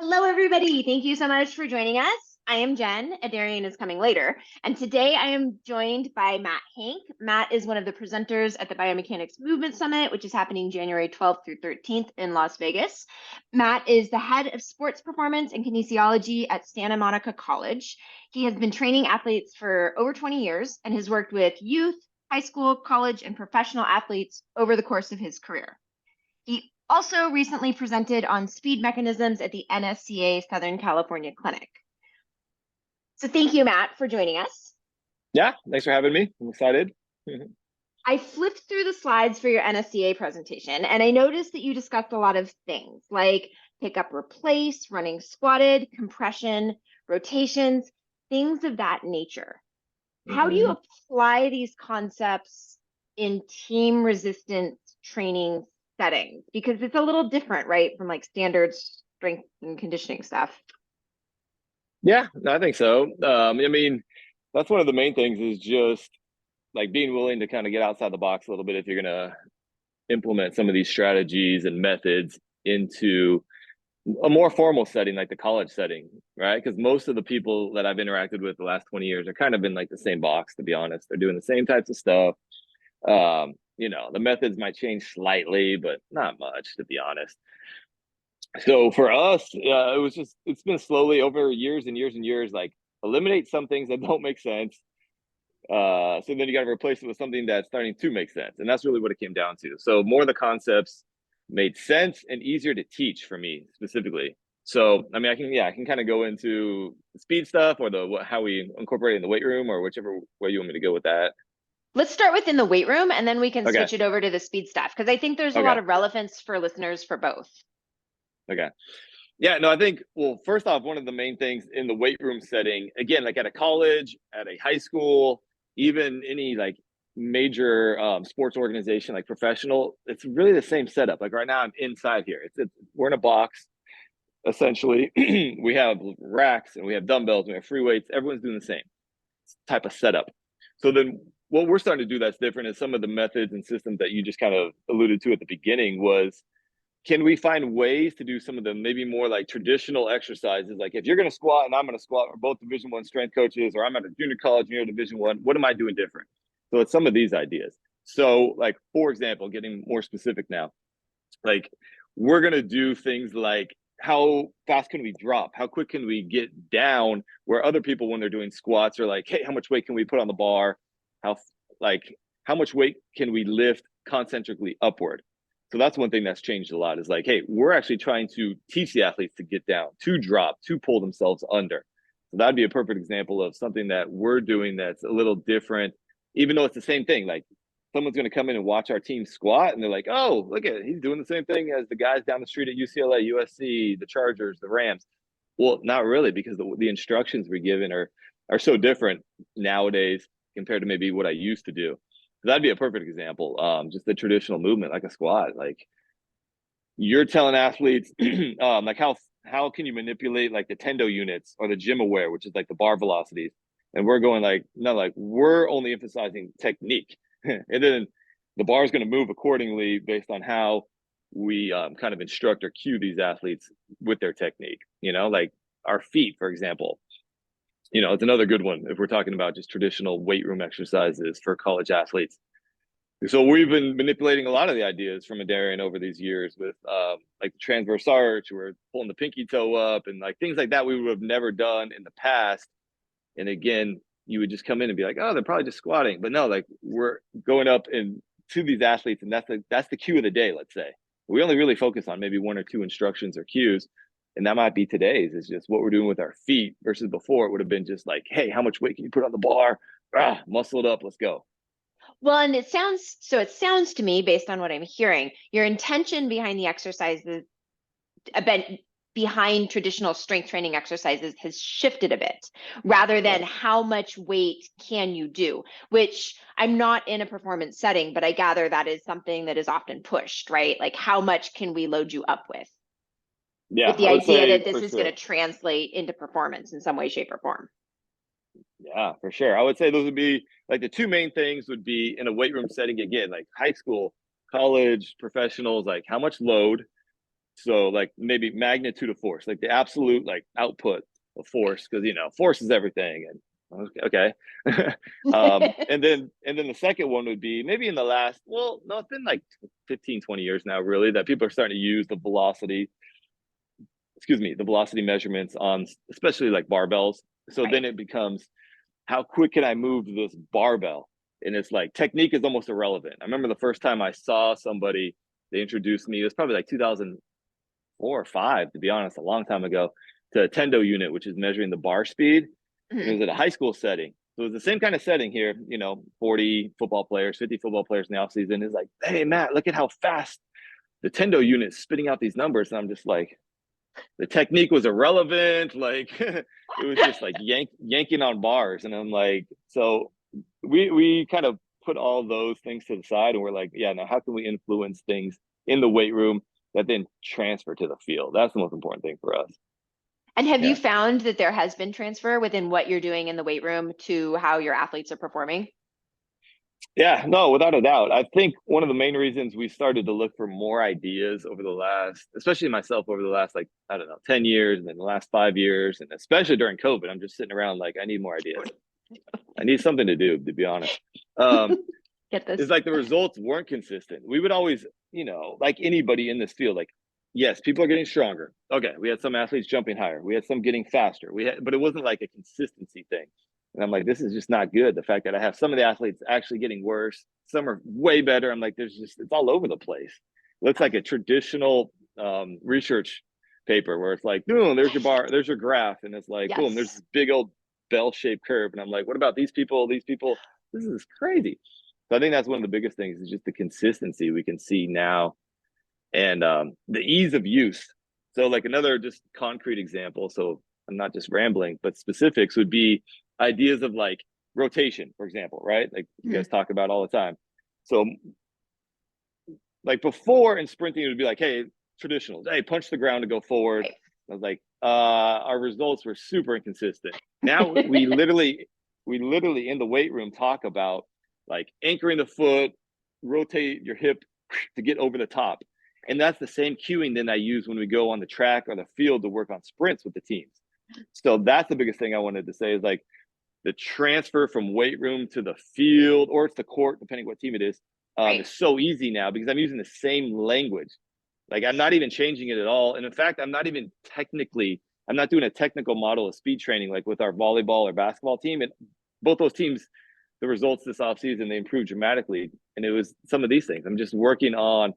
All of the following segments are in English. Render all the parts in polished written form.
Hello, everybody. Thank you so much for joining us. I am Jenn. Adarian is coming later. And today I am joined by Matt Hank. Matt is one of the presenters at the Biomechanics Movement Summit, which is happening January 12th through 13th in Las Vegas. Matt is the head of sports performance and kinesiology at Santa Monica College. He has been training athletes for over 20 years and has worked with youth, high school, college, and professional athletes over the course of his career. He also recently presented on speed mechanisms at the NSCA Southern California Clinic. So thank you, Matt, for joining us. Yeah, thanks for having me. I'm excited. I flipped through the slides for your NSCA presentation, and I noticed that you discussed a lot of things like pick up, replace, running squatted, compression, rotations, things of that nature. How do you apply these concepts in team resistance training settings? Because it's a little different, right, from like standard strength and conditioning stuff. Yeah, I think so. I mean, that's one of the main things is just like being willing to kind of get outside the box a little bit if you're going to implement some of these strategies and methods into a more formal setting like the college setting, right? Because most of the people that I've interacted with the last 20 years are kind of in like the same box, to be honest. They're doing the same types of stuff. The methods might change slightly, but not much, to be honest. So for us, it's been slowly over years and years and years, like eliminate some things that don't make sense. So then you got to replace it with something that's starting to make sense. And that's really what it came down to. So more of the concepts made sense and easier to teach for me specifically. So, I mean, I can kind of go into the speed stuff or how we incorporate it in the weight room or whichever way you want me to go with that. Let's start within the weight room and then we can Okay. switch it over to the speed stuff because I think there's a lot Okay. of relevance for listeners for both. Okay. Yeah, no, I think, well, first off, one of the main things in the weight room setting, again, like at a college, at a high school, even any like major sports organization, like professional, it's really the same setup. Like right now, I'm inside here. We're in a box, essentially. We have racks and we have dumbbells, and we have free weights. Everyone's doing the same type of setup. So then what we're starting to do that's different is some of the methods and systems that you just kind of alluded to at the beginning was, can we find ways to do some of the maybe more like traditional exercises? Like if you're going to squat and I'm going to squat, we're both Division I strength coaches, or I'm at a junior college, you're Division I. What am I doing different? So it's some of these ideas. So like, for example, getting more specific now, like we're going to do things like how fast can we drop? How quick can we get down where other people, when they're doing squats, are like, hey, how much weight can we put on the bar? How how much weight can we lift concentrically upward? So that's one thing that's changed a lot is like, hey, we're actually trying to teach the athletes to get down, to drop, to pull themselves under. So that'd be a perfect example of something that we're doing that's a little different, even though it's the same thing. Like someone's going to come in and watch our team squat and they're like, oh, look at it. He's doing the same thing as the guys down the street at UCLA, USC, the Chargers, the Rams. Well, not really, because the instructions we're given are so different nowadays compared to maybe what I used to do. That'd be a perfect example. Just the traditional movement, like a squat. Like you're telling athletes, like how can you manipulate like the tendo units or the gym aware, which is like the bar velocities, and we're going like no, like we're only emphasizing technique, and then the bar is going to move accordingly based on how we kind of instruct or cue these athletes with their technique. Like our feet, for example. It's another good one if we're talking about just traditional weight room exercises for college athletes. So we've been manipulating a lot of the ideas from Adarian over these years with like the transverse arch, we're pulling the pinky toe up and like things like that we would have never done in the past. And again, you would just come in and be like, oh, they're probably just squatting. But no, like we're going up and to these athletes, and that's the cue of the day, let's say. We only really focus on maybe one or two instructions or cues. And that might be today's. It's just what we're doing with our feet versus before it would have been just like, hey, how much weight can you put on the bar? Muscle it up, let's go. Well, and it sounds to me, based on what I'm hearing, your intention behind the exercises, behind traditional strength training exercises has shifted a bit rather than how much weight can you do, which I'm not in a performance setting, but I gather that is something that is often pushed, right? Like how much can we load you up with? Yeah, With the I would idea say that this for is going sure. to translate into performance in some way, shape, or form. Yeah, for sure. I would say those would be like the two main things would be in a weight room setting again, like high school, college, professionals, like how much load So like maybe magnitude of force, like the absolute like output of force, because force is everything. And okay. And then the second one would be maybe in the last, well, no, it's been like 15, 20 years now, really, that people are starting to use the velocity measurements on especially like barbells. So Right. then it becomes, how quick can I move this barbell? And it's like technique is almost irrelevant. I remember the first time I saw somebody, they introduced me, it was probably like 2004 or five, to be honest, a long time ago, to a Tendo unit, which is measuring the bar speed. And it Mhm. was at a high school setting. So it was the same kind of setting here, 40 football players, 50 football players in the offseason. It's like, hey, Matt, look at how fast the Tendo unit is spitting out these numbers. And I'm just like, the technique was irrelevant. Like it was just like yanking on bars. And I'm like, so we kind of put all those things to the side and we're like, yeah, now how can we influence things in the weight room that then transfer to the field? That's the most important thing for us. And have you Yeah. found that there has been transfer within what you're doing in the weight room to how your athletes are performing? Yeah, no, without a doubt. I think one of the main reasons we started to look for more ideas over the last, especially myself over the last, like, I don't know, 10 years and then the last 5 years, and especially during COVID, I'm just sitting around like, I need more ideas. I need something to do, to be honest. Um, Get is this. like the results weren't consistent. We would always, like anybody in this field, like, yes, people are getting stronger. Okay, we had some athletes jumping higher. We had some getting faster. But it wasn't like a consistency thing. And I'm like, this is just not good. The fact that I have some of the athletes actually getting worse, some are way better. I'm like, it's all over the place. It looks like a traditional research paper where it's like, boom, there's your bar, there's your graph. And it's like, boom, there's Yes. this big old bell shaped curve. And I'm like, what about these people? These people, this is crazy. So I think that's one of the biggest things is just the consistency we can see now and the ease of use. So like another just concrete example. So I'm not just rambling, but specifics would be ideas of like rotation, for example, right? Like you guys Mhm. talk about all the time. So like before in sprinting, it would be like, hey, traditional, hey, punch the ground to go forward. I was like, our results were super inconsistent. Now we literally in the weight room talk about like anchoring the foot, rotate your hip to get over the top. And that's the same cueing then I use when we go on the track or the field to work on sprints with the teams. So that's the biggest thing I wanted to say is like the transfer from weight room to the field or it's the court, depending what team it Right. is so easy now because I'm using the same language. Like I'm not even changing it at all. And in fact, I'm not doing a technical model of speed training like with our volleyball or basketball team. And both those teams, the results this offseason, they improved dramatically. And it was some of these things. I'm just working on,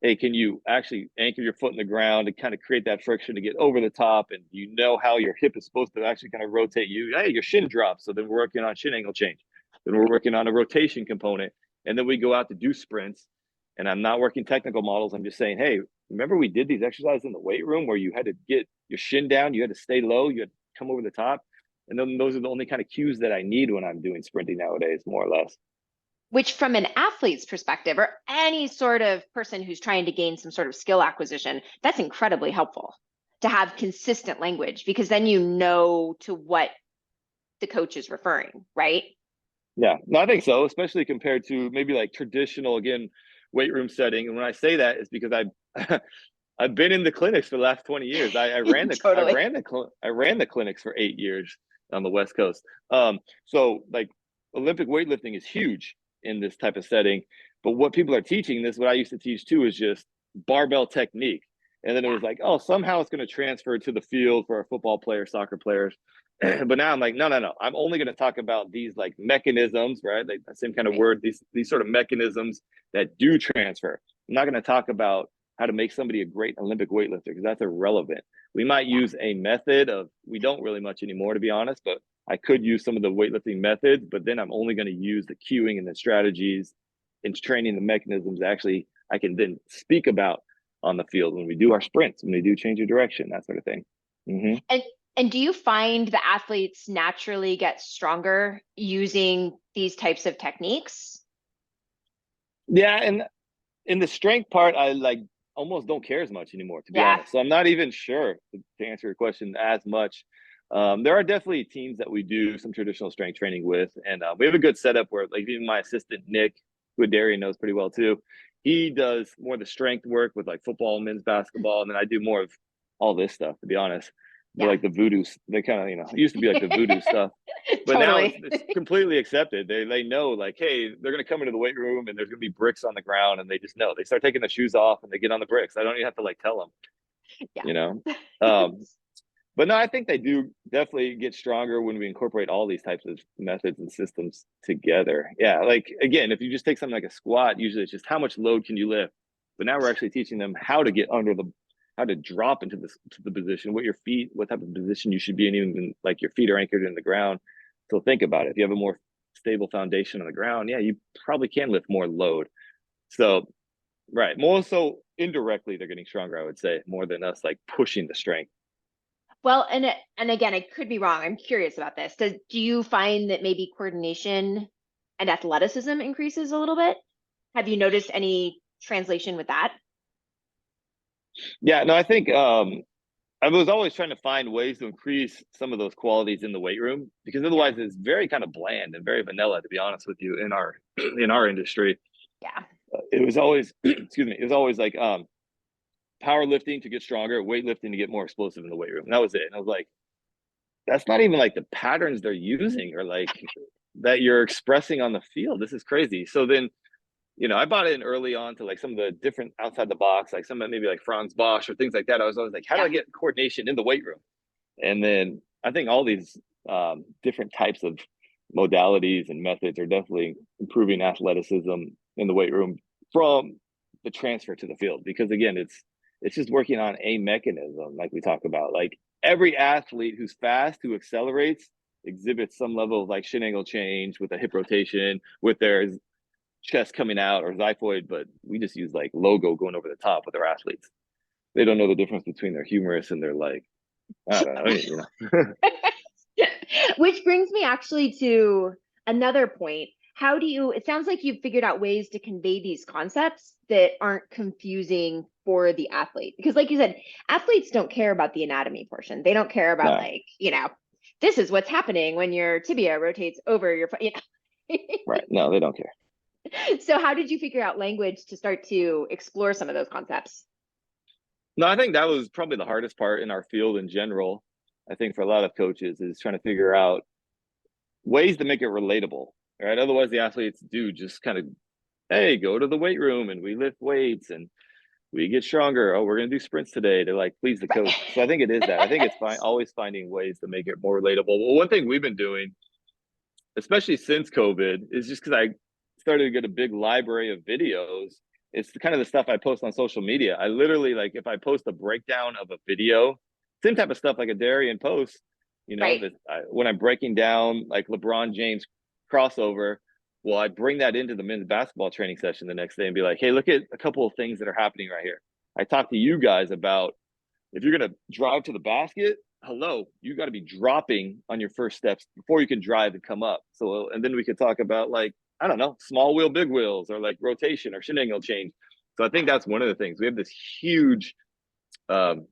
hey, can you actually anchor your foot in the ground and kind of create that friction to get over the top? And you know how your hip is supposed to actually kind of rotate you. Hey, your shin drops. So then we're working on shin angle change. Then we're working on a rotation component. And then we go out to do sprints. And I'm not working technical models. I'm just saying, hey, remember we did these exercises in the weight room where you had to get your shin down, you had to stay low, you had to come over the top. And then those are the only kind of cues that I need when I'm doing sprinting nowadays, more or less. Which, from an athlete's perspective, or any sort of person who's trying to gain some sort of skill acquisition, that's incredibly helpful to have consistent language because then you know to what the coach is referring, right? Yeah, no, I think so, especially compared to maybe like traditional, again, weight room setting. And when I say that, it's because I've been in the clinics for the last 20 years. I ran the I Totally. ran the I ran the clinics for 8 years on the West Coast. So like Olympic weightlifting is huge in this type of setting. But what people are teaching, this what I used to teach too, is just barbell technique. And then it Yeah. was like, oh, somehow it's going to transfer to the field for our football players, soccer players. But now I'm like, no, no, no. I'm only going to talk about these like mechanisms, right? Like the same kind of Right. word, these sort of mechanisms that do transfer. I'm not going to talk about how to make somebody a great Olympic weightlifter because that's irrelevant. We might Yeah. use a method of, we don't really much anymore, to be honest, but I could use some of the weightlifting methods, but then I'm only going to use the cueing and the strategies and training the mechanisms actually I can then speak about on the field when we do our sprints, when we do change of direction, that sort of thing. Mm-hmm. And and do you find the athletes naturally get stronger using these types of techniques? Yeah, and in the strength part, I like almost don't care as much anymore, to be Yeah. honest. So I'm not even sure to answer your question as much. There are definitely teams that we do some traditional strength training with, and we have a good setup where, like, even my assistant Nick, who Adarian knows pretty well too, he does more of the strength work with like football and men's basketball, and then I do more of all this stuff, to be honest. But Yeah. like the voodoo, they kind of, it used to be like the voodoo stuff, but now it's Totally. it's completely accepted. They know like, hey, they're gonna come into the weight room and there's gonna be bricks on the ground, and they just know. They start taking the shoes off and they get on the bricks. I don't even have to like tell them, Yeah. you know. Um, but no, I think they do definitely get stronger when we incorporate all these types of methods and systems together. Yeah, like again, if you just take something like a squat, usually it's just how much load can you lift. But now we're actually teaching them how to get under the, how to drop into the position, what your feet, what type of position you should be in, even like your feet are anchored in the ground. So think about it. If you have a more stable foundation on the ground, yeah, you probably can lift more load. So right, more so indirectly, they're getting stronger, I would say, more than us like pushing the strength. Well, and again, I could be wrong. I'm curious about this. Do you find that maybe coordination and athleticism increases a little bit? Have you noticed any translation with that? Yeah, no, I think I was always trying to find ways to increase some of those qualities in the weight room, because Yeah. otherwise it's very kind of bland and very vanilla, to be honest with you, in our in our industry. Yeah. It was always excuse me, it was always like powerlifting to get stronger, weightlifting to get more explosive in the weight room. And that was it. And I was like, that's not even like the patterns they're using or like that you're expressing on the field. This is crazy. So then, I bought in early on to like some of the different outside the box, like some of maybe like Franz Bosch or things like that. I was always like, how do Yeah. I get coordination in the weight room? And then I think all these different types of modalities and methods are definitely improving athleticism in the weight room from the transfer to the field. Because again, it's just working on a mechanism, like we talk about. Like every athlete who's fast, who accelerates, exhibits some level of like shin angle change with a hip rotation, with their chest coming out or xiphoid. But we just use like logo going over the top with our athletes. They don't know the difference between their humerus and their like, I don't know. Which brings me actually to another point. It sounds like you've figured out ways to convey these concepts that aren't confusing for the athlete. Because, like you said, athletes don't care about the anatomy portion. They don't care about, No, like, this is what's happening when your tibia rotates over your foot. right. No, they don't care. So, how did you figure out language to start to explore some of those concepts? No, I think that was probably the hardest part in our field in general. I think for a lot of coaches is trying to figure out ways to make it relatable, right? Otherwise, the athletes do just kind of, hey, go to the weight room and we lift weights and we get stronger. Oh, we're going to do sprints today to like please the coach. So I think it is that. I think it's fine, always finding ways to make it more relatable. Well, one thing we've been doing, especially since COVID, is just because I started to get a big library of videos. It's the kind of the stuff I post on social media. I literally like if I post a breakdown of a video, same type of stuff like a Darian post, Right. when I'm breaking down like LeBron James crossover, well, I bring that into the men's basketball training session the next day and be like, hey, look at a couple of things that are happening right here. I talk to you guys about if you're going to drive to the basket, hello, you got to be dropping on your first steps before you can drive and come up. So, and then we could talk about like, I don't know, small wheel, big wheels, or like rotation or shin angle change. So I think that's one of the things. We have this huge um,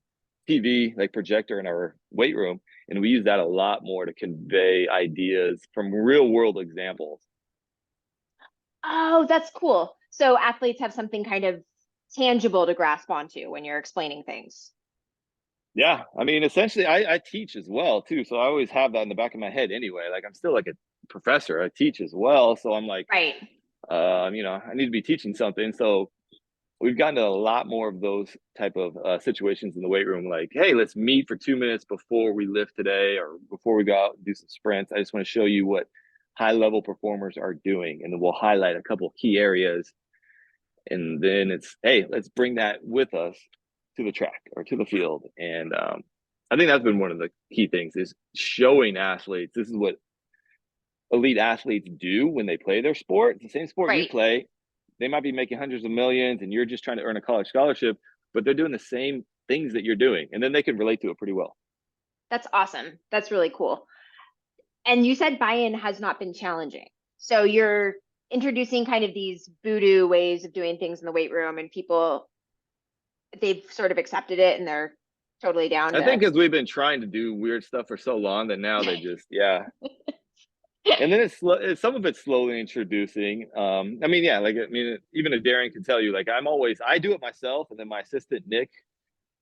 TV like projector in our weight room, and we use that a lot more to convey ideas from real world examples. Oh, that's cool. So athletes have something kind of tangible to grasp onto when you're explaining things. Yeah, I mean, essentially, I teach as well too, so I always have that in the back of my head anyway. Like I'm still like a professor, I teach as well, so I'm like, Right. I need to be teaching something. So we've gotten to a lot more of those type of situations in the weight room. Like, hey, let's meet for 2 minutes before we lift today, or before we go out and do some sprints. I just want to show you what high level performers are doing, and then we'll highlight a couple of key areas. And then it's, hey, let's bring that with us to the track or to the field. And I think that's been one of the key things is showing athletes this is what elite athletes do when they play their sport. It's the same sport you Right. play. They might be making hundreds of millions and you're just trying to earn a college scholarship, but they're doing the same things that you're doing. And then they can relate to it pretty well. That's awesome. That's really cool. And you said buy-in has not been challenging. So you're introducing kind of these voodoo ways of doing things in the weight room, and people, they've sort of accepted it and they're totally down I think to. because we've been trying to do weird stuff for so long that now they just, yeah. And then some of it's slowly introducing. I mean, yeah, like, I mean, even Adarian can tell you, like, I do it myself, and then my assistant Nick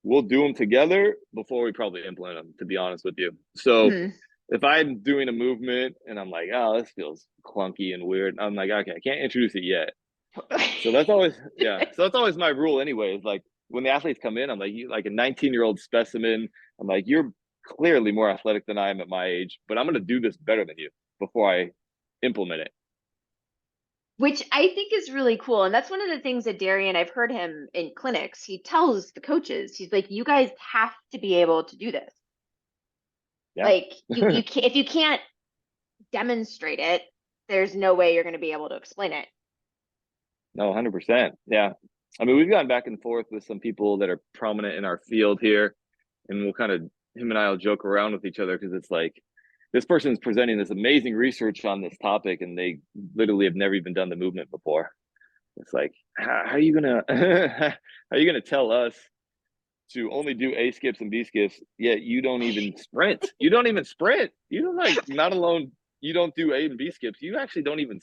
will do them together before we probably implement them, to be honest with you. So Mhm. if I'm doing a movement and I'm like, oh, this feels clunky and weird, I'm like, okay, I can't introduce it yet. So that's always, yeah. So that's always my rule, anyways. Like when the athletes come in, I'm like, you like a 19-year-old specimen. I'm like, you're clearly more athletic than I am at my age, but I'm going to do this better than you before I implement it. Which I think is really cool. And that's one of the things that Darian, I've heard him in clinics, he tells the coaches, he's like, you guys have to be able to do this. Yeah. Like you can't, if you can't demonstrate it, there's no way you're going to be able to explain it. No, 100%. Yeah. I mean, we've gone back and forth with some people that are prominent in our field here, and we'll kind of, him and I will joke around with each other because it's like, this person's presenting this amazing research on this topic, and they literally have never even done the movement before. It's like, how are you gonna, how are you gonna tell us to only do A skips and B skips, yet you don't even sprint? You don't even sprint. You don't like, not alone, you don't do A and B skips. You actually don't even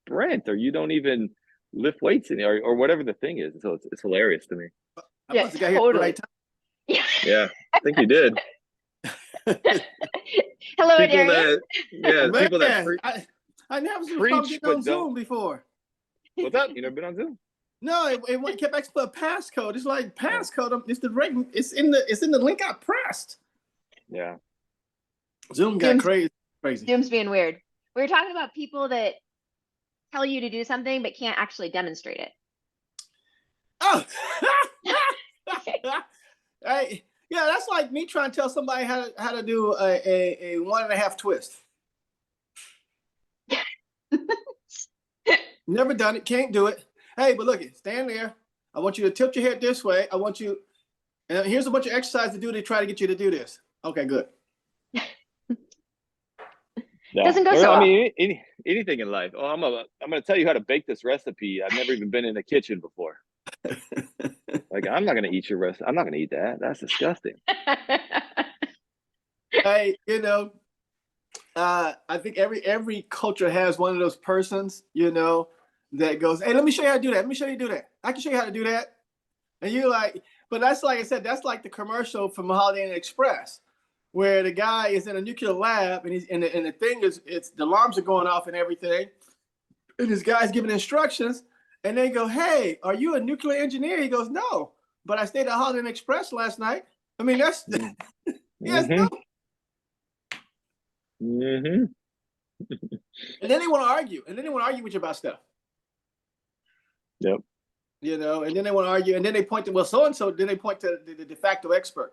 sprint, or you don't even lift weights in, or whatever the thing is. So it's hilarious to me. I Yeah, must have got here at the totally. right time. Yeah, I think you did. Hello, People Darian. that, yeah, people that Man, I never saw preach getting but on don't. Zoom before. What's up? You never been on Zoom? No, it kept asking for a passcode. It's like Oh, passcode. It's the ring. It's in the link I pressed. yeah. Zoom got crazy. Zoom's being weird. We were talking about people that tell you to do something but can't actually demonstrate it. Oh, hey, yeah, that's like me trying to tell somebody how to do a 1.5 twist. Never done it. Can't do it. Hey, but look, stand there. I want you to tilt your head this way. I want you, and here's a bunch of exercises to do to try to get you to do this. Okay, good. Yeah. Doesn't go so I well. mean, anything in life. Oh, I'm gonna tell you how to bake this recipe. I've never even been in a kitchen before. Like, I'm not gonna eat your recipe. I'm not gonna eat that. That's disgusting. Hey, I think every culture has one of those persons, that goes, hey, let me show you how to do that. Let me show you how to do that. I can show you how to do that. And you're like, but that's like I said, that's like the commercial from Holiday Inn Express, where the guy is in a nuclear lab and the thing is, it's the alarms are going off and everything. And this guy's giving instructions and they go, hey, are you a nuclear engineer? He goes, no, but I stayed at Holiday Inn Express last night. I mean, that's, yes, no. Mm-hmm. And then they want to argue. And then they want to argue with you about stuff. Yep. And then they want to argue. And then they point to, well, so-and-so, then they point to the de facto expert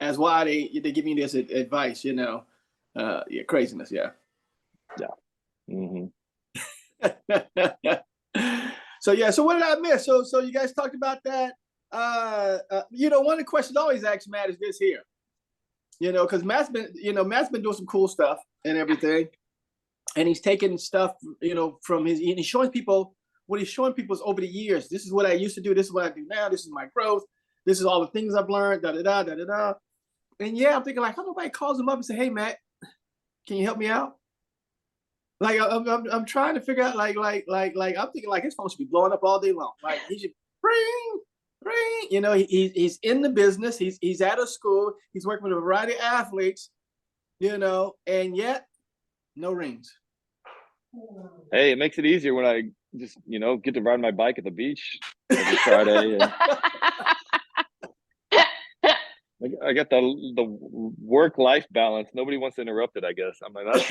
as why they give you this advice, yeah, craziness, yeah. Yeah. Mm-hmm. So what did I miss? So you guys talked about that. One of the questions I always ask Matt is this here. Because Matt's been doing some cool stuff and everything. And he's taking stuff, from and he's showing people what he's showing people is over the years. This is what I used to do. This is what I do now. This is my growth. This is all the things I've learned. Da da da da da da. And yeah, I'm thinking like, how nobody calls him up and say, "Hey, Matt, can you help me out?" Like I'm trying to figure out like I'm thinking like his phone should be blowing up all day long. Like he should ring. He's in the business. He's at a school. He's working with a variety of athletes. And yet no rings. Hey, it makes it easier when I just, get to ride my bike at the beach every Friday. And I got the work-life balance. Nobody wants to interrupt it, I guess. I'm like, that's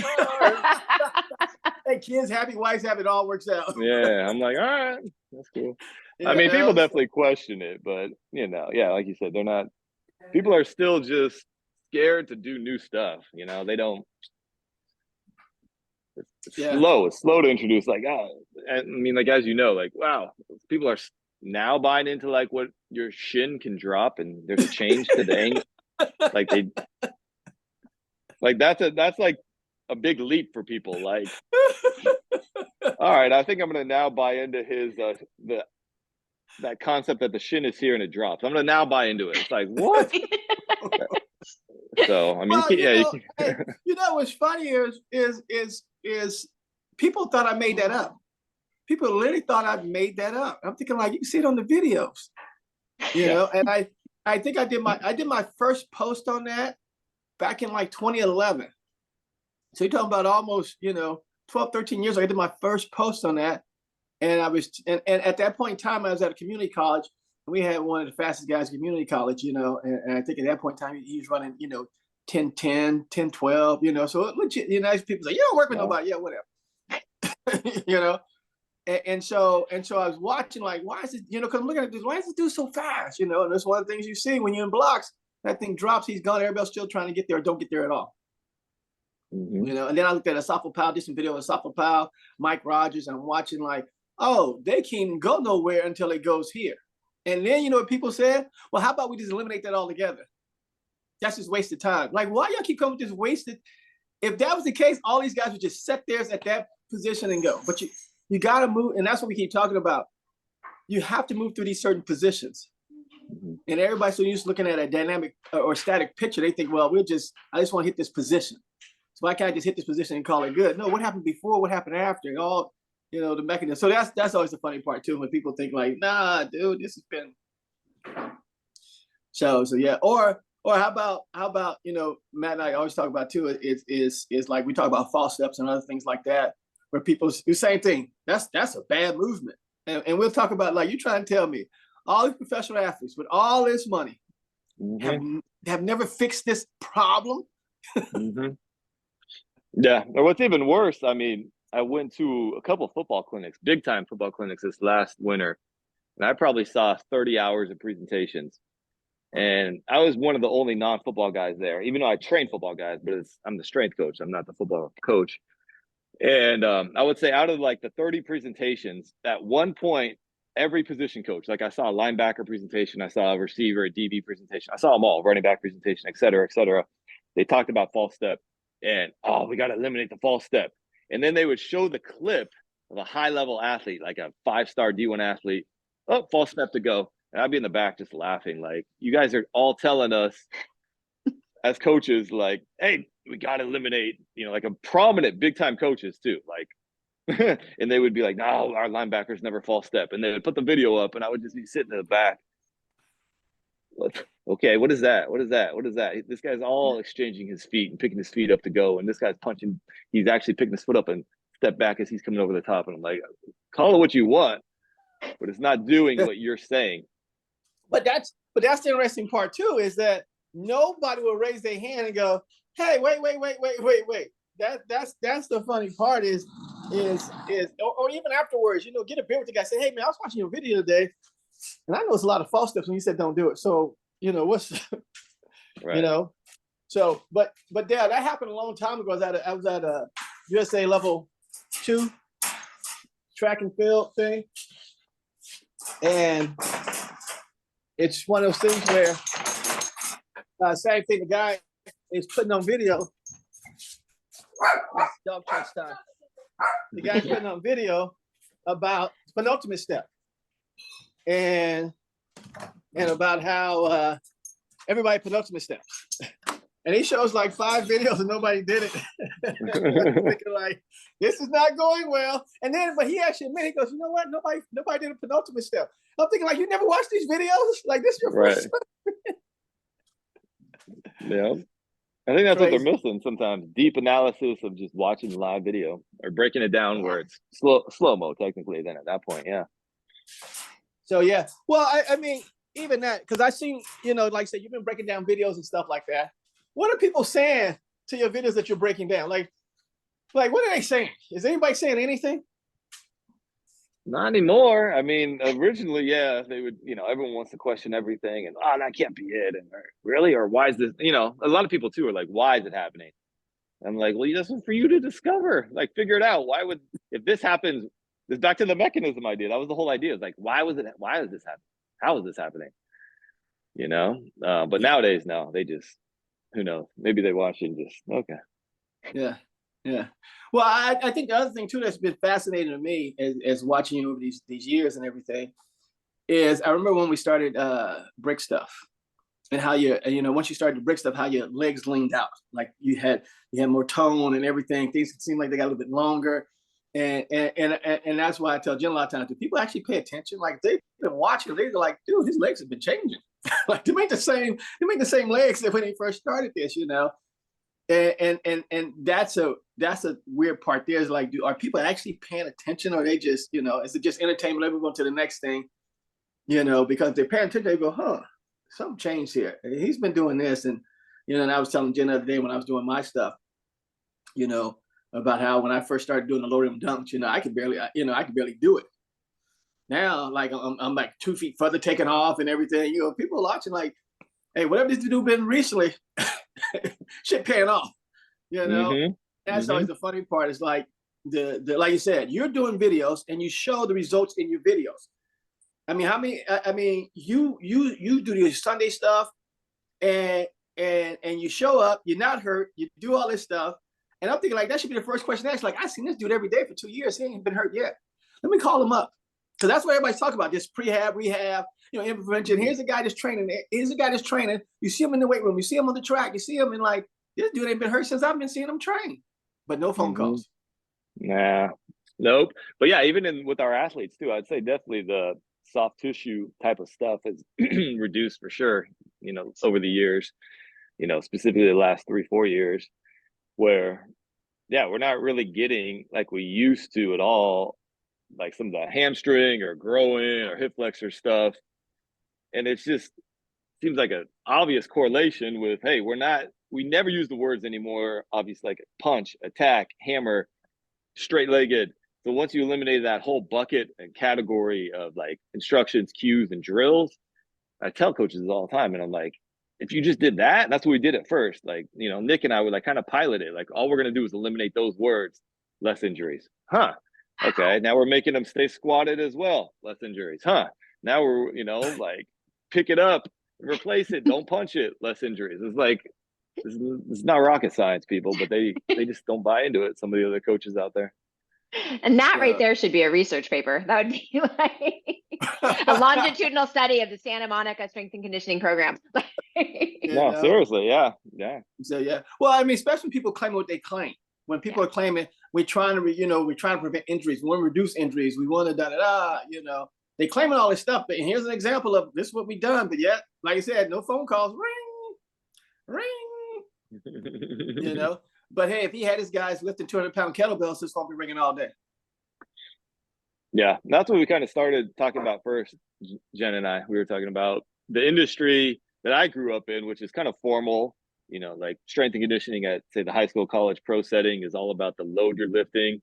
hey, kids happy, wives happy, it all works out. Yeah, I'm like, all right, that's cool. I mean, people definitely question it, but yeah, like you said, they're not. People are still just scared to do new stuff. They don't. It's slow to introduce. Like, I mean, like, as like, wow, people are now buying into like what your shin can drop and there's a change to the angle. That's like a big leap for people. Like, all right, I think I'm gonna now buy into his that concept that the shin is here and it drops. I'm gonna now buy into it. It's like, what? So I mean, well, what's funny is people thought I made that up. People literally thought I made that up. I'm thinking like, you can see it on the videos, you know. And I think I did my first post on that back in like 2011. So you're talking about almost, 12, 13 years ago. I did my first post on that. And and at that point in time, I was at a community college. And we had one of the fastest guys at community college, and I think at that point in time, he was running, 10, 10, 10, 12, so legit, people say, you don't work with nobody. Yeah, whatever. And so I was watching like, why is it, because I'm looking at this, why is this dude so fast? And that's one of the things you see when you're in blocks. That thing drops, he's gone, everybody's still trying to get there or don't get there at all. And then I looked at Asafo Powell, did some video of Asafo Powell, Mike Rogers, and I'm watching like, oh, they can't go nowhere until it goes here. And then you know what people said? Well, how about we just eliminate that altogether? That's just wasted time. Like, why y'all keep coming with this wasted? If that was the case, all these guys would just set theirs at that position and go. But you got to move, and that's what we keep talking about. You have to move through these certain positions. And everybody's so used to looking at a dynamic or static picture, they think, well, I just want to hit this position. So why can't I just hit this position and call it good? No, what happened before? What happened after? And all, the mechanism. So that's always the funny part too, when people think like, nah, dude, this has been. So yeah. Or how about Matt and I always talk about too is like we talk about false steps and other things like that, where people do the same thing. That's a bad movement. And we'll talk about, like, you trying to tell me all these professional athletes with all this money have never fixed this problem. Yeah. Or what's even worse, I mean, I went to a couple of football clinics, big time football clinics this last winter, and I probably saw 30 hours of presentations. And I was one of the only non-football guys there, even though I train football guys, but I'm the strength coach. I'm not the football coach. And I would say out of like the 30 presentations, at one point, every position coach, like I saw a linebacker presentation, I saw a receiver, a DB presentation, I saw them all, running back presentation, et cetera, et cetera. They talked about false step and, we got to eliminate the false step. And then they would show the clip of a high-level athlete, like a 5-star D1 athlete, false step to go. And I'd be in the back just laughing, like, you guys are all telling us as coaches, like, hey, we got to eliminate, like a prominent big-time coaches too, like, and they would be like, no, our linebackers never false step. And they would put the video up and I would just be sitting in the back. Okay, what is that? What is that? What is that? This guy's all exchanging his feet and picking his feet up to go. And this guy's punching, he's actually picking his foot up and step back as he's coming over the top. And I'm like, call it what you want, but it's not doing what you're saying. But that's the interesting part too, is that nobody will raise their hand and go, hey, wait. That's the funny part is or even afterwards, get a beer with the guy, say, hey man, I was watching your video today, and I know it's a lot of false steps when you said don't do it. So, what's right. So but yeah, that happened a long time ago. I was at a USA level 2 track and field thing. And it's one of those things where same thing, the guy is putting on video. Dog touch time. The guy's putting on video about penultimate step and about how everybody penultimate steps. And he shows like 5 videos and nobody did it. Thinking like, this is not going well. And then, but he actually admitted, he goes, you know what? Nobody did a penultimate step. I'm thinking like, you never watched these videos? Like, this is your first time. Yeah. I think that's what they're missing sometimes. Deep analysis of just watching the live video or breaking it down where it's slow-mo technically then at that point, yeah. So, yeah. Well, I mean, even that, because I seen, like I said, you've been breaking down videos and stuff like that. What are people saying to your videos that you're breaking down? Like what are they saying? Is anybody saying anything? Not anymore. I mean, originally, yeah, they would, everyone wants to question everything and, that can't be it. And really? Or why is this, a lot of people too are like, why is it happening? I'm like, well, this is for you to discover, like, figure it out. If this happens, it's back to the mechanism idea. That was the whole idea. It's like, why is this happening? How is this happening? But nowadays, no, they just, who knows? Maybe they watch it and just, okay. Yeah. Well, I think the other thing too that's been fascinating to me as watching you over these years and everything is I remember when we started Brick Stuff, and how once you started to break stuff, how your legs leaned out, like you had more tone and everything. Things seem like they got a little bit longer, and that's why I tell Jen a lot of times, do people actually pay attention? Like they've been watching, they're like, dude, his legs have been changing. Like they make the same legs that when he first started this, and that's a weird part. There's like, are people actually paying attention, or they just, is it just entertainment? Let me go to the next thing, because they're paying attention, they go, huh, something changed here. He's been doing this. And, and I was telling Jen the other day when I was doing my stuff, about how when I first started doing the low rim dunks, I could barely do it. Now, like I'm like 2 feet further taking off and everything, people are watching like, hey, whatever this dude been recently, shit paying off, Mm-hmm. That's Mm-hmm. always the funny part. Is like the like you said, you're doing videos and you show the results in your videos. I mean, you do your Sunday stuff, and you show up, you're not hurt, you do all this stuff, and I'm thinking like that should be the first question asked. Like, I've seen this dude every day for 2 years, he ain't been hurt yet. Let me call him up, because that's what everybody's talking about. This prehab, rehab, intervention. Here's a guy that's training. Here's a guy that's training. You see him in the weight room. You see him on the track. You see him, and like, this dude ain't been hurt since I've been seeing him train. But no phone calls. Nah, nope. But yeah, even with our athletes too, I'd say definitely the soft tissue type of stuff is reduced for sure, over the years, specifically the last 3-4 years, where, yeah, we're not really getting like we used to at all, like some of the hamstring or groin or hip flexor stuff. And it's just seems like an obvious correlation with, hey, we never use the words anymore, obviously, like punch, attack, hammer, straight-legged. So once you eliminate that whole bucket and category of like instructions, cues, and drills, I tell coaches all the time, and I'm like, if you just did that, that's what we did at first. Like, Nick and I would like kind of pilot it. Like, all we're going to do is eliminate those words, less injuries. Huh. Okay. Now we're making them stay squatted as well. Less injuries. Huh. Now we're, like pick it up, replace it, don't punch it, less injuries. It's like, it's not rocket science, people, but they just don't buy into it. Some of the other coaches out there. And that right there should be a research paper. That would be like a longitudinal study of the Santa Monica Strength and Conditioning Program. No, seriously, yeah. So yeah, well, I mean, especially when people claim what they claim. When people are claiming we're trying to prevent injuries, we want to reduce injuries, we want to they claiming all this stuff. But here's an example of this is what we done. But yet, like I said, no phone calls, ring. But hey, if he had his guys lifting 200-pound kettlebells, it's gonna be ringing all day. Yeah, that's what we kind of started talking about first, Jen and I. We were talking about the industry that I grew up in, which is kind of formal, like strength and conditioning at, say, the high school, college, pro setting is all about the load you're lifting,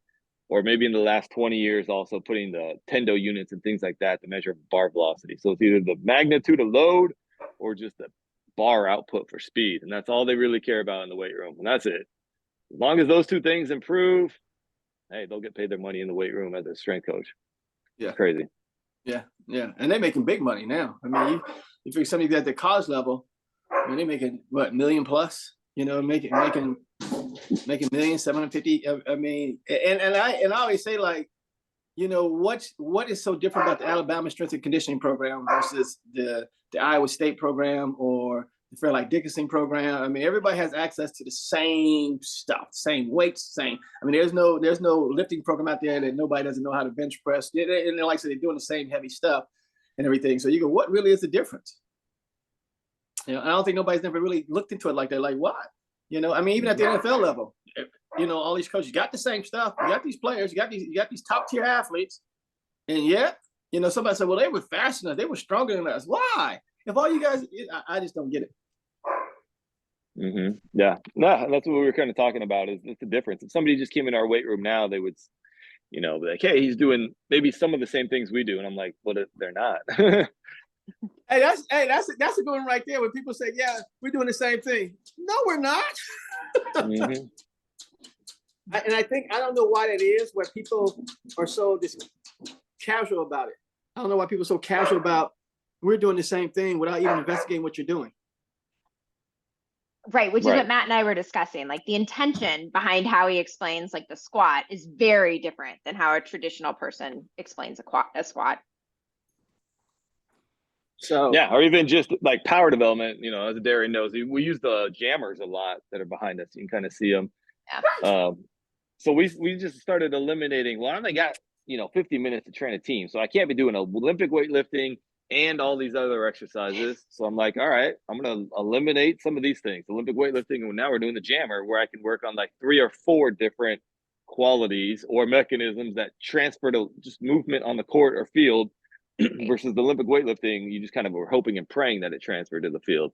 or maybe in the last 20 years, also putting the tendo units and things like that to measure bar velocity. So it's either the magnitude of load or just the bar output for speed. And that's all they really care about in the weight room. And that's it. As long as those two things improve, hey, they'll get paid their money in the weight room as a strength coach. Yeah. It's crazy. Yeah. And they're making big money now. I mean, you figure somebody at the college level, I mean, they're making what, $1 million plus, making millions, 750. I mean, and I always say, like, what is so different about the Alabama strength and conditioning program versus the Iowa State program or the Fairleigh Dickinson program? I mean, everybody has access to the same stuff, same weights, same. I mean, there's no lifting program out there that nobody doesn't know how to bench press. And like I said, they're doing the same heavy stuff and everything. So you go, what really is the difference? I don't think nobody's never really looked into it like that. Like, what? I mean, even at the NFL level, all these coaches got the same stuff. You got these players, you got these top tier athletes, and yet, somebody said, well, they were faster than us, they were stronger than us. Why? If all you guys, I just don't get it. Mm-hmm. Yeah, no, that's what we were kind of talking about. Is the difference? If somebody just came in our weight room now, they would, be like, hey, he's doing maybe some of the same things we do, and I'm like, well, they're not. Hey, that's a good one right there. When people say, yeah, we're doing the same thing. No, we're not. Mm-hmm. And I don't know why that is, where people are so just casual about it. I don't know why people are so casual about we're doing the same thing without even investigating what you're doing. Right, which is what Matt and I were discussing. Like, the intention behind how he explains like the squat is very different than how a traditional person explains a squat. So Yeah, or even just like power development, as Adarian knows, we use the jammers a lot that are behind us. You can kind of see them. Yeah. So we just started eliminating. Well, I only got 50 minutes to train a team, so I can't be doing Olympic weightlifting and all these other exercises. So I'm like, all right, I'm gonna eliminate some of these things, Olympic weightlifting, and now we're doing the jammer, where I can work on like 3 or 4 different qualities or mechanisms that transfer to just movement on the court or field. Versus the Olympic weightlifting, you just kind of were hoping and praying that it transferred to the field.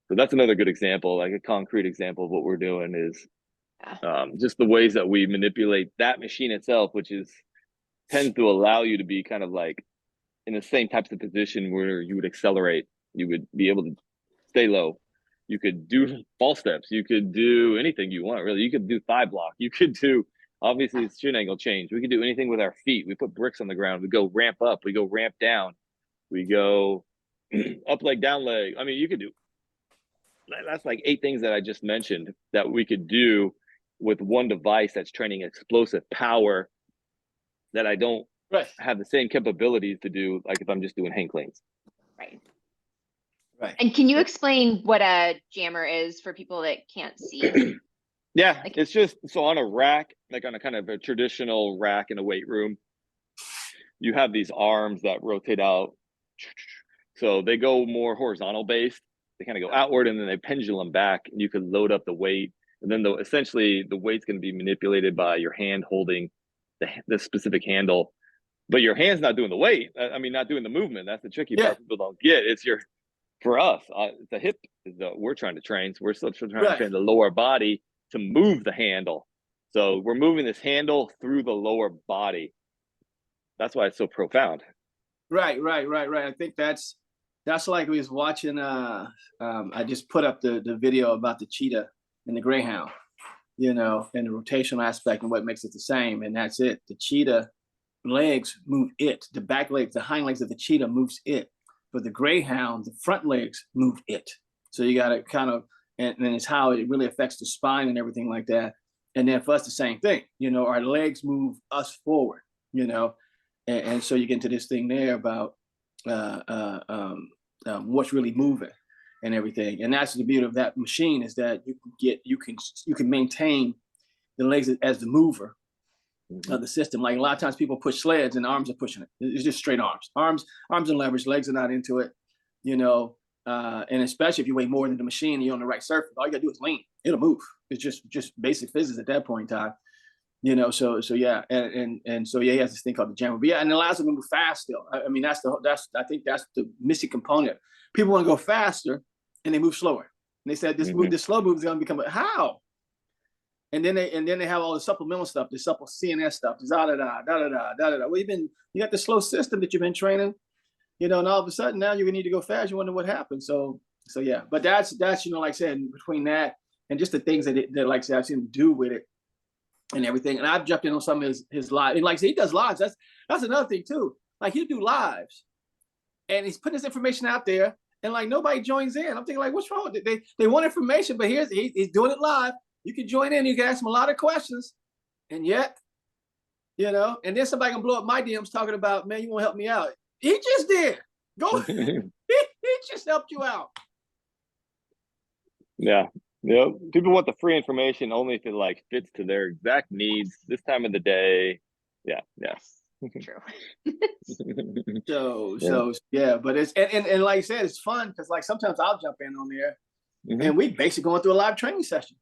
So that's another good example, like a concrete example of what we're doing is just the ways that we manipulate that machine itself, which tends to allow you to be kind of like in the same types of position where you would accelerate. You would be able to stay low. You could do fall steps. You could do anything you want, really. You could do thigh block. You could do, obviously, it's shin angle change. We could do anything with our feet. We put bricks on the ground. We go ramp up. We go ramp down. We go up leg, down leg. I mean, you could do, that's like 8 things that I just mentioned that we could do with one device that's training explosive power that I don't have the same capabilities to do, like if I'm just doing hang cleans. Right. Right. And can you explain what a jammer is for people that can't see? Yeah, it's just, so on a rack, like on a kind of a traditional rack in a weight room, you have these arms that rotate out. So they go more horizontal based. They kind of go outward and then they pendulum back, and you can load up the weight. And then essentially the weight's going to be manipulated by your hand holding the specific handle, but your hand's not doing the weight. I mean, not doing the movement. That's the tricky part people don't get. It's for us, the hip is we're trying to train. So we're still trying to train the lower body to move the handle. So we're moving this handle through the lower body. That's why it's so profound. Right. I think that's like we was watching. I just put up the video about the cheetah and the greyhound, and the rotational aspect and what makes it the same. And that's it. The cheetah legs move it. The back legs, the hind legs of the cheetah moves it. But the greyhound, the front legs move it. So you got to kind of, and it's how it really affects the spine and everything like that. And then for us, the same thing. Our legs move us forward. And so you get into this thing there about what's really moving and everything. And that's the beauty of that machine, is that you can maintain the legs as the mover of the system. Like a lot of times people push sleds and the arms are pushing it. It's just straight arms and leverage. Legs are not into it. And especially if you weigh more than the machine and you're on the right surface, all you gotta do is lean. It'll move. It's just basic physics at that point in time. So yeah, and so yeah, he has this thing called the jammer. But yeah, and it allows them to move fast still. I mean, I think that's the missing component. People want to go faster and they move slower. And they said this slow move is going to become how? And then they have all the supplemental stuff, the supple CNS stuff, da da da da da da da. Well, you got the slow system that you've been training, and all of a sudden now you're gonna need to go fast. You wonder what happened. So yeah, but that's like I said, between that and just the things that like I said, I've seen him do with it and everything. And I've jumped in on some of his live, and like I said, he does lives. That's another thing too. Like he'll do lives, and he's putting this information out there, and like nobody joins in. I'm thinking like, what's wrong? They want information, but he's doing it live. You can join in. You can ask him a lot of questions, and yet, and then somebody can blow up my DMs talking about, man, you want to help me out? He just did. Go. he just helped you out. Yeah. People want the free information only if it like fits to their exact needs this time of the day. Yeah. True. So yeah, but it's and like I said, it's fun because like sometimes I'll jump in on there, and we basically going through a live training session.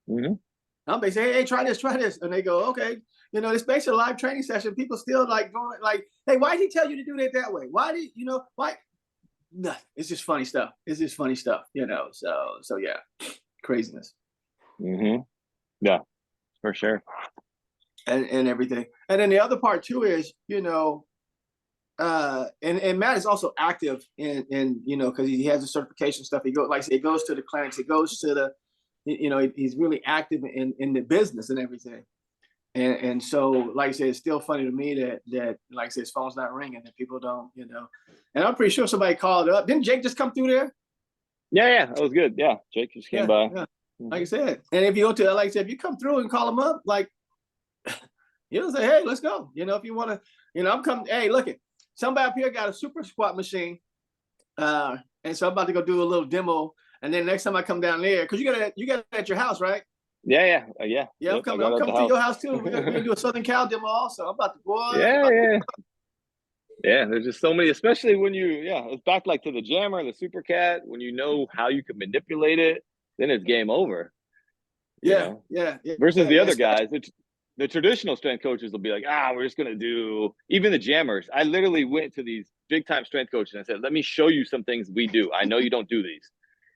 I'm basically, hey, try this, and they go, okay. It's basically a live training session. People still like going like, hey, why did he tell you to do it that way? Why did why? No, it's just funny stuff. So yeah, craziness. Yeah, for sure. And everything. And then the other part too is, and Matt is also active in because he has the certification stuff. He goes to the clinics. He goes to the, he's really active in the business and everything. And so, like I said, it's still funny to me that like I said, his phone's not ringing, that people don't, And I'm pretty sure somebody called up. Didn't Jake just come through there? Yeah, that was good. Yeah, Jake just came by. Yeah. Like I said, and if you go to, like I said, if you come through and call him up, like, say, hey, let's go. If you want to, I'm coming. Hey, look it. somebody up here got a super squat machine, and so I'm about to go do a little demo. And then next time I come down there, because you got it at your house, right? Yeah. Yeah, Yep, I'm coming to your house too. We're gonna do a Southern Cal demo also. I'm about to Yeah, there's just so many, especially when it's back like to the jammer, the super cat, when you know how you can manipulate it, then it's game over. Yeah. Versus the other guys, the traditional strength coaches will be like, we're just gonna do, even the jammers. I literally went to these big time strength coaches and I said, let me show you some things we do. I know you don't do these.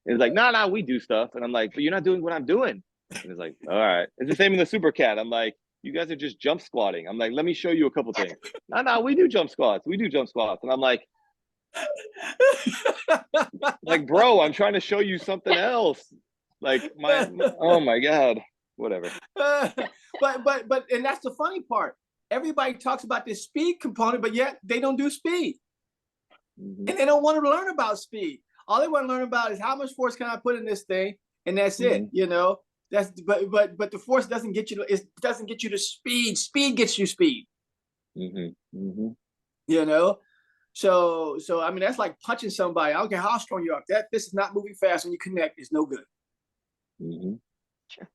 And it's like, no, we do stuff. And I'm like, but you're not doing what I'm doing. And it's like, all right. It's the same in the super cat. I'm like, you guys are just jump squatting. I'm like, let me show you a couple things. No, we do jump squats. We do jump squats. And I'm like, bro, I'm trying to show you something else. Like oh my God, whatever. But and that's the funny part. Everybody talks about this speed component, but yet they don't do speed. And they don't want to learn about speed. All they want to learn about is how much force can I put in this thing, and that's it. That's but the force doesn't get you to, it doesn't get you to speed. Speed gets you speed. So I mean, that's like punching somebody. I don't care how strong you are. That fist is not moving fast when you connect. It's no good. Sure.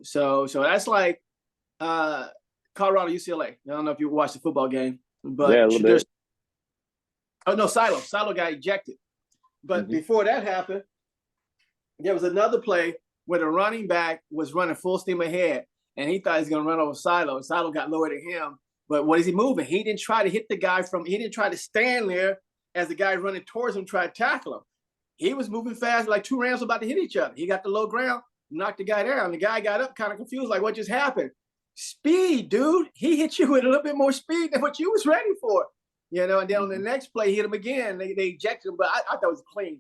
So that's like Colorado UCLA. I don't know if you watched the football game, but yeah, a little bit. Oh no, Silo got ejected. But before that happened, there was another play where the running back was running full steam ahead, and he thought he was going to run over Silo, and Silo got lower than him. But what is he moving? He didn't try to hit the guy he didn't try to stand there as the guy running towards him, try to tackle him. He was moving fast, like two rams about to hit each other. He got the low ground, knocked the guy down. The guy got up kind of confused, like, what just happened? Speed, dude. He hit you with a little bit more speed than what you was ready for. And then on the next play, he hit him again. They ejected him, but I thought it was clean,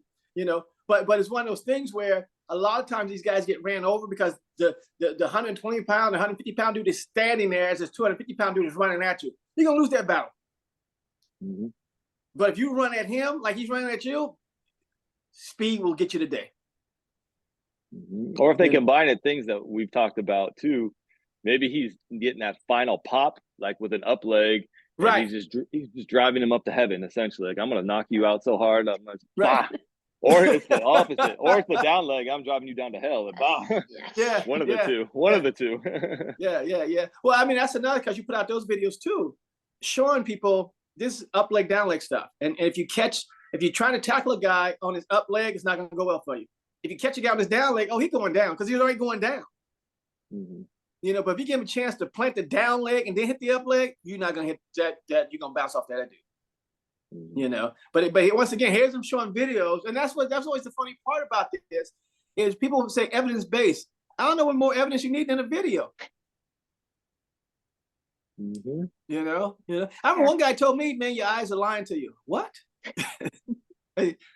But it's one of those things where a lot of times these guys get ran over because the 120 pound, 150 pound dude is standing there as this 250 pound dude is running at you. You're going to lose that battle. But if you run at him like he's running at you, speed will get you the day. Or if they combine it, things that we've talked about too, maybe he's getting that final pop, like with an up leg. Right. He's just driving him up to heaven, essentially. Like, I'm going to knock you out so hard. I'm like, bah. Or it's the opposite. Or it's the down leg. I'm driving you down to hell. Like, bah. Yeah. One of the two. One of the two. Yeah. Well, I mean, that's another, because you put out those videos too, showing people this up leg, down leg stuff. And if you're trying to tackle a guy on his up leg, it's not going to go well for you. If you catch a guy on his down leg, he's going down because he's already going down. But if you give him a chance to plant the down leg and then hit the up leg, you're not gonna hit that you're gonna bounce off that dude. But once again, here's him showing videos, and that's always the funny part about this is people say evidence based. I don't know what more evidence you need than a video. I remember one guy told me, "Man, your eyes are lying to you." What?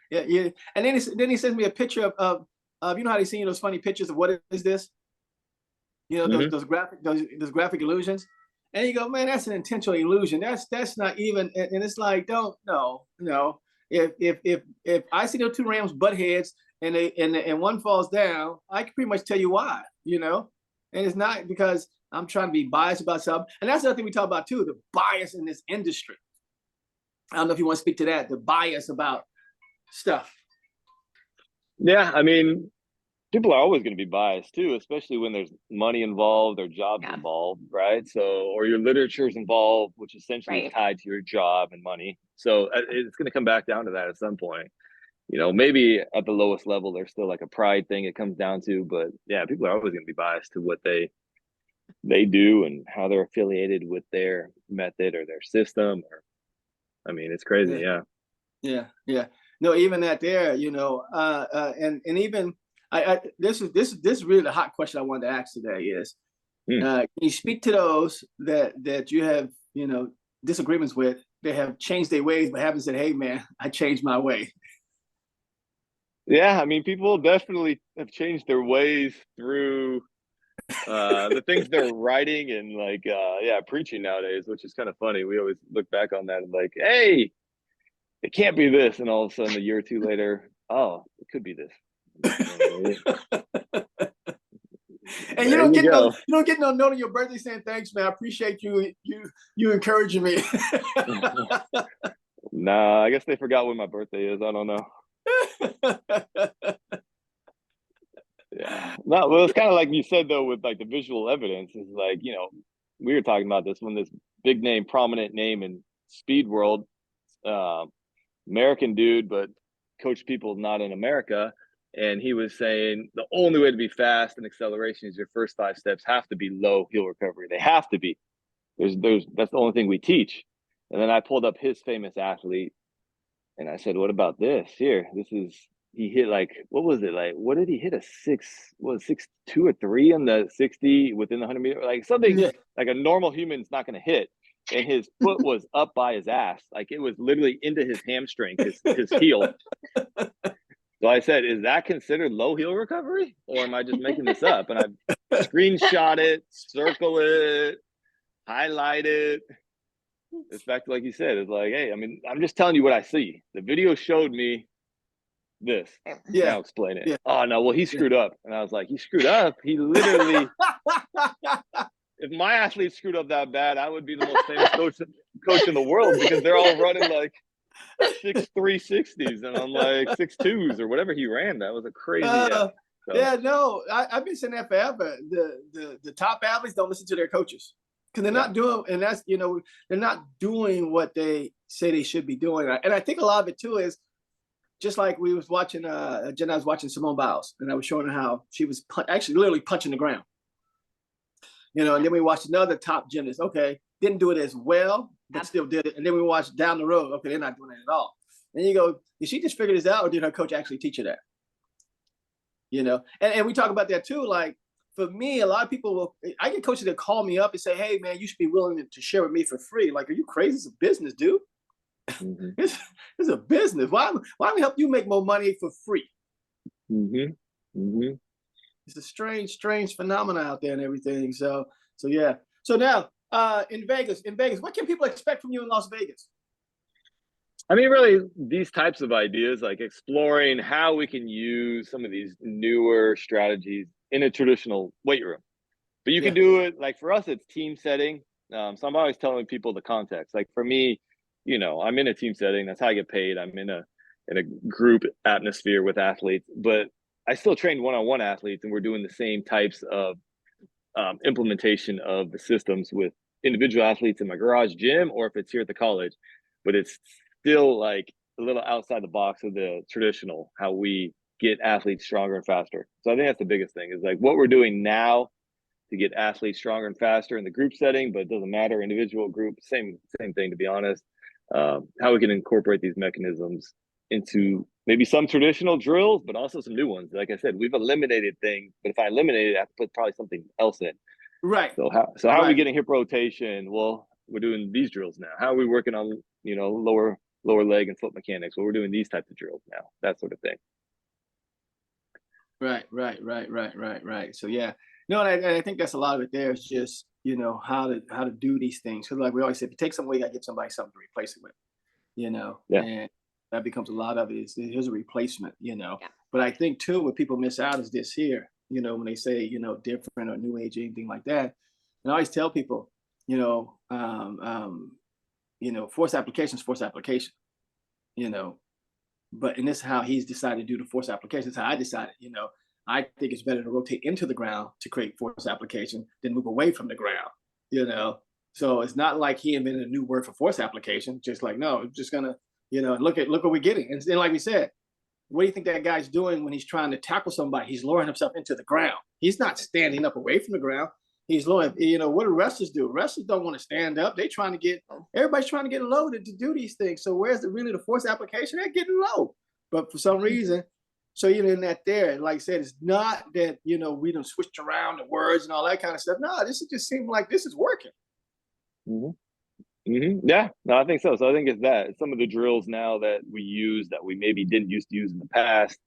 yeah. And then he sends me a picture of you know how they send you those funny pictures of what is this? Those graphic illusions, and you go, man, that's an intentional illusion. That's not even, and it's like, no. If I see those two rams butt heads and one falls down, I can pretty much tell you why, and it's not because I'm trying to be biased about something. And that's the other thing we talk about too, the bias in this industry. I don't know if you want to speak to that, the bias about stuff. Yeah, I mean, people are always going to be biased too, especially when there's money involved or jobs involved, right? So, or your literature's involved, which essentially is tied to your job and money. So it's going to come back down to that at some point. Maybe at the lowest level, there's still like a pride thing it comes down to, but yeah, people are always going to be biased to what they do and how they're affiliated with their method or their system. Or, I mean, it's crazy. Yeah. No, even that there, and even, this is really the hot question I wanted to ask today is, can you speak to those that you have, disagreements with, they have changed their ways, but haven't said, hey man, I changed my way? Yeah, I mean, people definitely have changed their ways through the things they're writing and preaching nowadays, which is kind of funny. We always look back on that and like, hey, it can't be this. And all of a sudden a year or two later, oh, it could be this. And There you go. you don't get no note on your birthday saying thanks, man. I appreciate you encouraging me. Nah, I guess they forgot when my birthday is. I don't know. Yeah. No, well, it's kind of like you said though, with like the visual evidence is like, we were talking about this when this big name, prominent name in speed world, uh, American dude, but coach people not in America. And he was saying the only way to be fast and acceleration is your first 5 steps have to be low heel recovery. They have to be. That's the only thing we teach. And then I pulled up his famous athlete and I said, what about this? Here, he hit like, what was it? Like, what did he hit? 6'2" or 3 on the 60 within the 100-meter? Like something like a normal human's not going to hit. And his foot was up by his ass. Like it was literally into his hamstring, his heel. So I said, is that considered low heel recovery? Or am I just making this up? And I screenshot it, circle it, highlight it. It's back to like you said, it's like, hey, I mean, I'm just telling you what I see. The video showed me this. Yeah. Now explain it. Yeah. Oh no, well, he screwed up. And I was like, he screwed up? He literally if my athlete screwed up that bad, I would be the most famous coach in the world because they're all running like 6'3" 60s and I'm like 6'2s or whatever he ran. That was a crazy. Yeah, no, I've been saying that forever. The top athletes don't listen to their coaches because they're not doing, and that's they're not doing what they say they should be doing. And I think a lot of it too is just like we was watching. Jen, I was watching Simone Biles, and I was showing her how she was actually literally punching the ground. And then we watched another top gymnast. Okay, didn't do it as well, but still did it. And then we watched down the road. Okay, they're not doing it at all. And you go, did she just figure this out, or did her coach actually teach her that? And we talk about that too. Like for me, a lot of people I get coaches that call me up and say, hey man, you should be willing to share with me for free. Like, are you crazy? It's a business, dude. Mm-hmm. It's a business. Why don't we help you make more money for free? Mm-hmm. Mm-hmm. It's a strange phenomenon out there and everything. So yeah. So now in Vegas, what can people expect from you in Las Vegas? I mean, really, these types of ideas, like exploring how we can use some of these newer strategies in a traditional weight room. But you can do it, like for us, it's team setting. So I'm always telling people the context. Like for me, I'm in a team setting. That's how I get paid. I'm in a group atmosphere with athletes, but I still train one-on-one athletes, and we're doing the same types of implementation of the systems with individual athletes in my garage gym, or if it's here at the college. But it's still like a little outside the box of the traditional, how we get athletes stronger and faster. So I think that's the biggest thing is like what we're doing now to get athletes stronger and faster in the group setting, but it doesn't matter, individual group, same thing, to be honest. How we can incorporate these mechanisms into maybe some traditional drills, but also some new ones. Like I said, we've eliminated things, but if I eliminate it, I have to put probably something else in. Right. So how are we getting hip rotation? Well, we're doing these drills now. How are we working on, lower leg and foot mechanics? Well, we're doing these types of drills now, that sort of thing. Right. So yeah, no, and I think that's a lot of it. There is just how to do these things. Because like we always say, if you take something, you got to give somebody something to replace it with. And that becomes a lot of it. Here's a replacement. But I think too, what people miss out is this here. When they say different or new age, anything like that. And I always tell people, force application is force application. But and this is how he's decided to do the force application. It's how I decided. I think it's better to rotate into the ground to create force application than move away from the ground. So it's not like he invented a new word for force application. Just like, no, it's just gonna, look what we're getting. And then, like we said, what do you think that guy's doing when he's trying to tackle somebody? He's lowering himself into the ground. He's not standing up away from the ground. He's lowering. What do wrestlers do? Wrestlers don't want to stand up. Everybody's trying to get loaded to do these things. So where's the force application? They're getting low. But for some reason, so in that there, like I said, it's not that, we done switched around the words and all that kind of stuff. No, this just seemed like this is working. Mm-hmm. Mm-hmm. Yeah, no, I think so. So I think it's that some of the drills now that we use that we maybe didn't used to use in the past,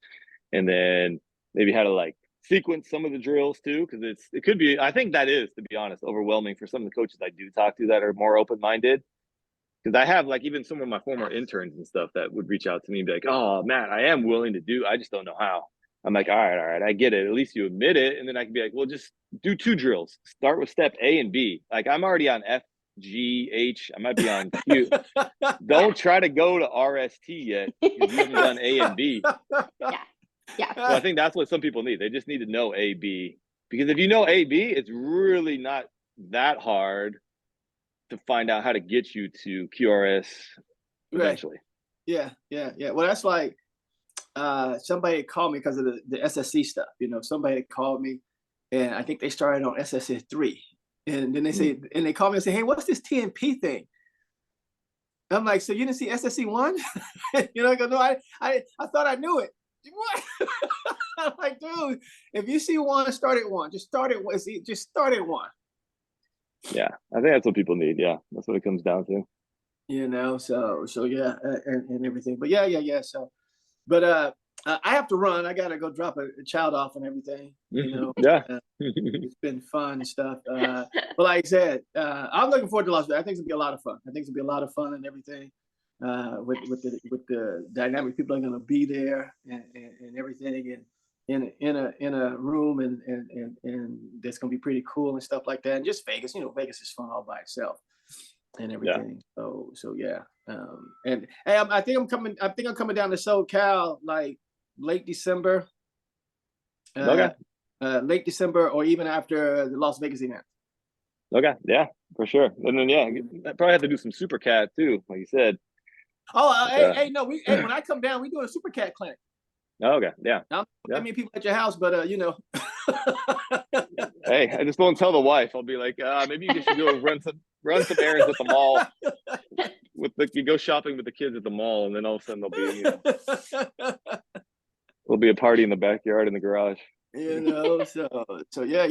and then maybe how to like sequence some of the drills too, because it could be, I think that is, to be honest, overwhelming for some of the coaches I do talk to that are more open-minded. Because I have like even some of my former interns and stuff that would reach out to me and be like, oh, Matt, I am willing to do, I just don't know how. I'm like, all right, I get it. At least you admit it. And then I can be like, well, just do 2 drills. Start with step A and B. Like I'm already on F, G, H. I might be on Q. Don't try to go to RST yet because you haven't done A and B. Yeah. So I think that's what some people need. They just need to know A, B. Because if you know A, B, it's really not that hard to find out how to get you to QRS eventually. Right. Yeah. Well, that's like somebody called me because of the SSC stuff. Somebody called me, and I think they started on SSC 3, and then they say, and they call me and say, "Hey, what's this TNP thing?" I'm like, "So you didn't see SSC 1?" I go, "No, I thought I knew it." What? I'm like, dude, if you see 1, start at 1. Just start at 1. Just start at 1. Yeah, I think that's what people need. Yeah, that's what it comes down to. So yeah, and everything. But yeah. So, but I have to run. I gotta go drop a child off and everything. Yeah. It's been fun and stuff. But like I said, I'm looking forward to Las Vegas. I think it's gonna be a lot of fun. I think it's gonna be a lot of fun and everything. With the dynamic people are gonna be there and everything, and in a room and that's gonna be pretty cool and stuff like that. And just Vegas, Vegas is fun all by itself and everything. Yeah. So yeah. And hey, I think I'm coming down to SoCal like late December. Okay. Late December or even after the Las Vegas event. Okay. Yeah, for sure. And then I probably have to do some super cat too, like you said. Oh, hey, no, when I come down, we doing a super cat clinic. Okay. Yeah. I mean, people at your house, but Hey, I just won't tell the wife. I'll be like, maybe you should go run some errands at the mall. You go shopping with the kids at the mall, and then all of a sudden there'll be a party in the backyard in the garage. So yeah.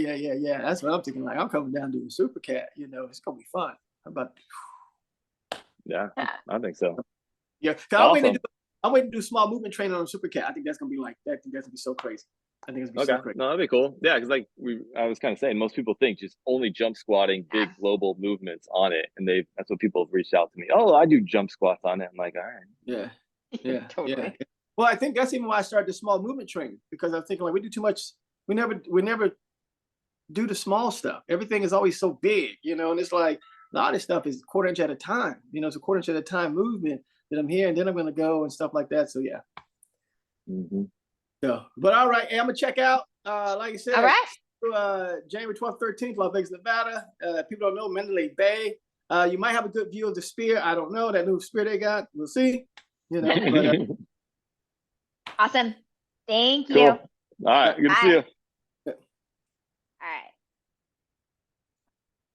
That's what I'm thinking. Like I'm coming down to a super cat. It's gonna be fun. How about? Yeah, I think so. Yeah, awesome. I'm waiting to do small movement training on a super cat. I think that's gonna be like that. I think that's gonna be so crazy. I think it's gonna be so crazy. No, that'd be cool. Yeah, because I was kind of saying, most people think just only jump squatting, big global movements on it, and that's what people have reached out to me. Oh, I do jump squats on it. I'm like, all right. Yeah. Totally. Yeah. Well, I think that's even why I started the small movement training, because I'm thinking like we do too much. We never do the small stuff. Everything is always so big, and it's like a lot of stuff is 1/4 inch at a time. It's a 1/4 inch at a time movement that I'm here, and then I'm gonna go and stuff like that. So yeah. So, but all right, hey, I'm gonna check out. Like I said, all right. January 12th, 13th, Las Vegas, Nevada. People don't know Mandalay Bay. You might have a good view of the Spear. I don't know that new Spear they got. We'll see. But, Awesome. Thank you. Cool. All right. Good to see you.